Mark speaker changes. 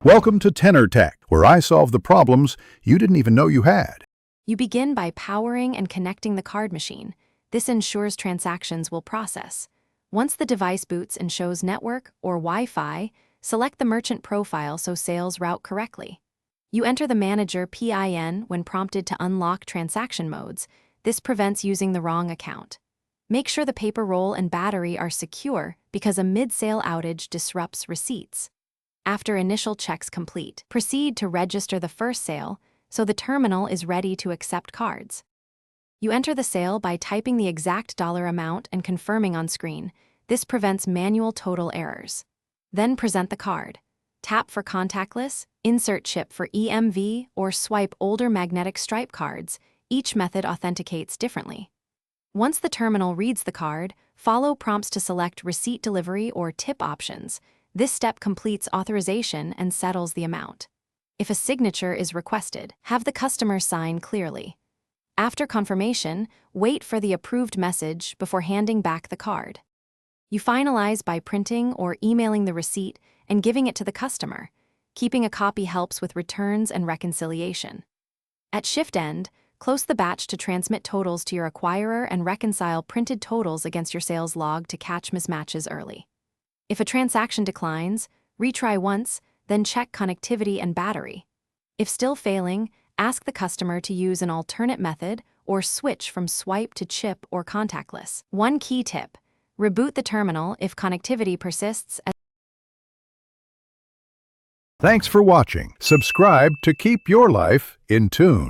Speaker 1: Welcome to Tenor Tech, where I solve the problems you didn't even know you had.
Speaker 2: You begin by powering and connecting the card machine. This ensures transactions will process. Once the device boots and shows network or Wi-Fi, select the merchant profile so sales route correctly. You enter the manager PIN when prompted to unlock transaction modes. This prevents using the wrong account. Make sure the paper roll and battery are secure because a mid-sale outage disrupts receipts. After initial checks complete, proceed to register the first sale so the terminal is ready to accept cards. You enter the sale by typing the exact dollar amount and confirming on screen. This prevents manual total errors. Then present the card. Tap for contactless, insert chip for EMV, or swipe older magnetic stripe cards. Each method authenticates differently. Once the terminal reads the card, follow prompts to select receipt delivery or tip options. This step completes authorization and settles the amount. If a signature is requested, have the customer sign clearly. After confirmation, wait for the approved message before handing back the card. You finalize by printing or emailing the receipt and giving it to the customer. Keeping a copy helps with returns and reconciliation. At shift end, close the batch to transmit totals to your acquirer and reconcile printed totals against your sales log to catch mismatches early. If a transaction declines, retry once, then check connectivity and battery. If still failing, ask the customer to use an alternate method or switch from swipe to chip or contactless. One key tip: reboot the terminal if connectivity persists.
Speaker 1: Thanks for watching. Subscribe to keep your life in tune.